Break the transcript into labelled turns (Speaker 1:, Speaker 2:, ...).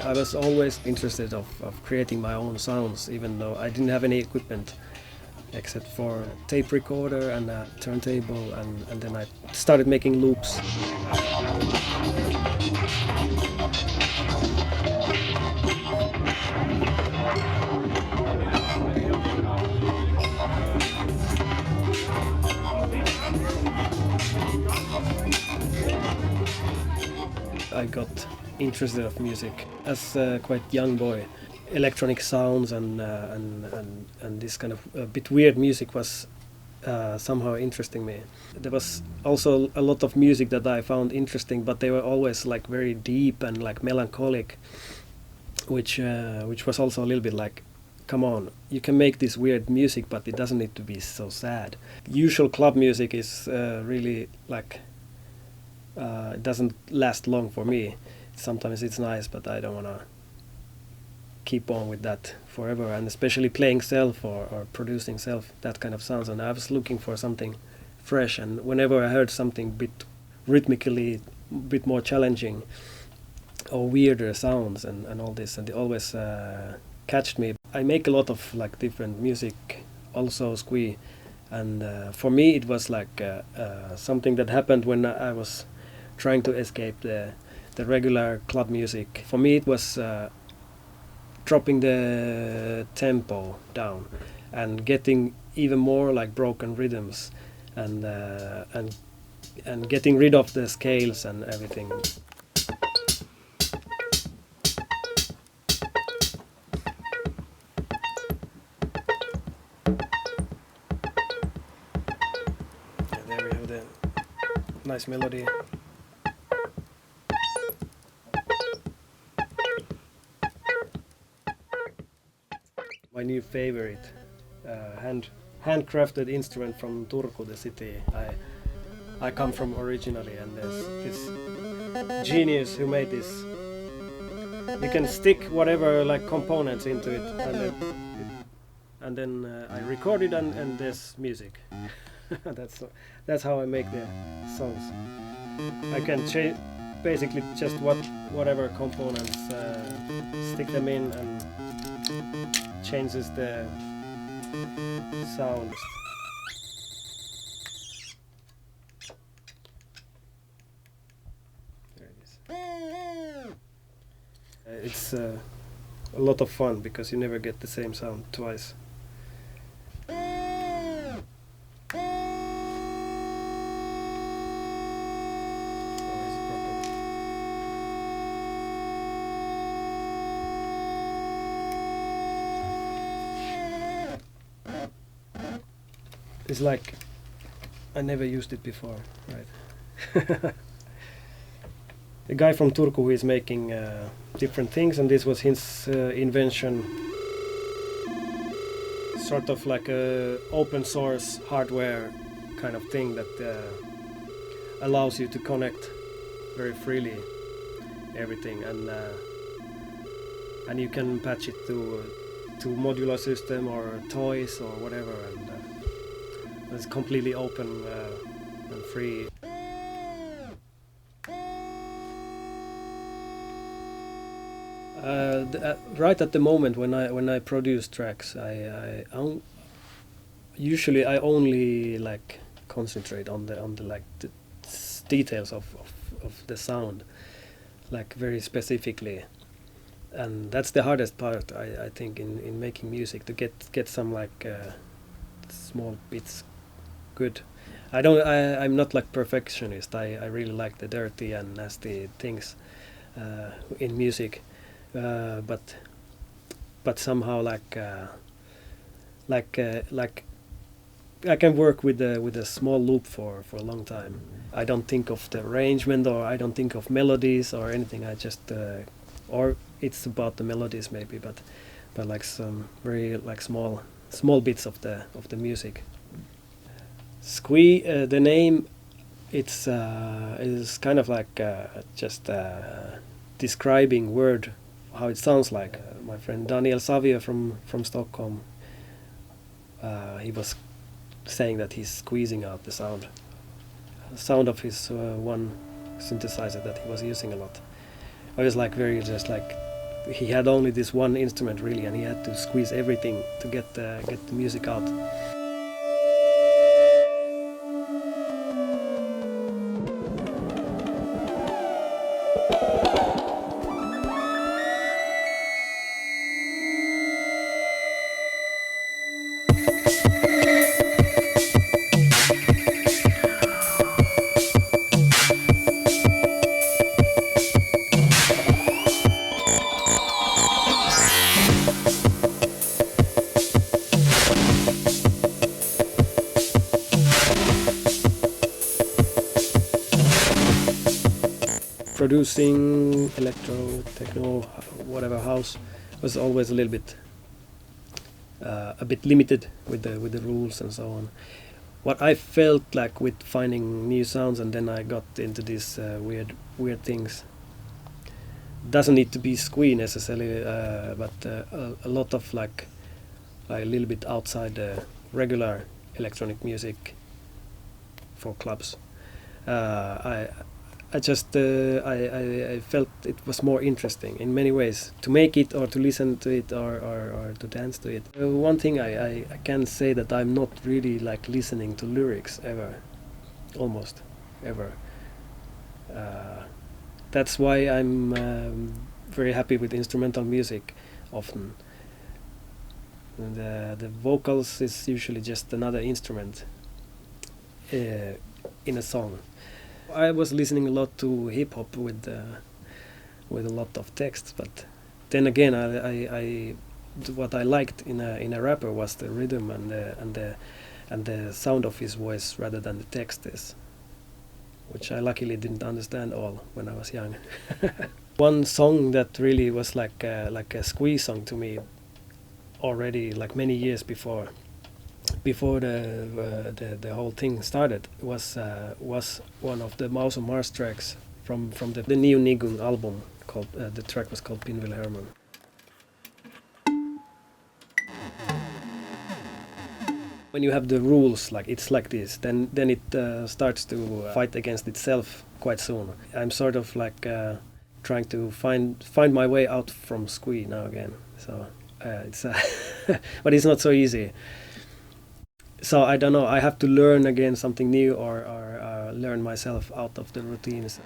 Speaker 1: I was always interested of creating my own sounds, even though I didn't have any equipment except for a tape recorder and a turntable, and then I started making loops. I got interested of music as a quite young boy. Electronic sounds and this kind of a bit weird music was somehow interesting me. There was also a lot of music that I found interesting, but they were always like very deep and like melancholic, which was also a little bit like, come on, you can make this weird music, but it doesn't need to be so sad. Usual club music is really like it doesn't last long for me. Sometimes it's nice, but I don't want to keep on with that forever, and especially playing self or producing self, that kind of sounds. And I was looking for something fresh, and whenever I heard something bit rhythmically bit more challenging or weirder sounds and all this, and it always catched me. I make a lot of like different music, also Skweee, and for me it was like something that happened when I was trying to escape the regular club music. For me it was dropping the tempo down and getting even more like broken rhythms and getting rid of the scales and everything. Yeah, there we have the nice melody. My new favorite handcrafted instrument from Turku, the city I come from originally, and there's this genius who made this. You can stick whatever like components into it, and then I record it, and there's music. That's how I make the songs. I can basically just whatever components, stick them in, and changes the sound. There it is. It's a lot of fun because you never get the same sound twice. It's like I never used it before, right? The guy from Turku who is making different things, and this was his invention, sort of like a open source hardware kind of thing that allows you to connect very freely everything, and you can patch it to modular system or toys or whatever, and it's completely open and free. Right at the moment when I produce tracks, I usually I only like concentrate on the like the details of the sound, like very specifically, and that's the hardest part I think in making music, to get some like small bits good. I'm not like perfectionist. I really like the dirty and nasty things in music, but somehow like I can work with a small loop for a long time. I don't think of the arrangement, or I don't think of melodies or anything. I just or it's about the melodies maybe, but like some very like small bits of the music. Skweee, the name, it's is kind of like just describing word how it sounds like. My friend Daniel Savio from Stockholm, he was saying that he's squeezing out the sound of his one synthesizer that he was using a lot. I was like very just like he had only this one instrument really, and he had to squeeze everything to get the music out. Producing electro, techno, whatever house was always a little bit limited with the rules and so on. What I felt like with finding new sounds, and then I got into these weird things. Doesn't need to be Skweee necessarily, but a lot of like a little bit outside the regular electronic music for clubs. I felt it was more interesting in many ways to make it or to listen to it or to dance to it. One thing I can say that I'm not really like listening to lyrics almost ever. That's why I'm very happy with instrumental music often. And, the vocals is usually just another instrument in a song. I was listening a lot to hip hop with a lot of text, but then again, what I liked in a rapper was the rhythm and the sound of his voice rather than the text is, which I luckily didn't understand all when I was young. One song that really was like a Skweee song to me already, like many years before the whole thing started, was one of the Mouse on Mars tracks from the New Nigun album. Called the track was called Pinville Herman. When you have the rules like it's like this, then it starts to fight against itself quite soon. I'm sort of like trying to find my way out from Skweee now again. So it's but it's not so easy. So I don't know, I have to learn again something new or learn myself out of the routines.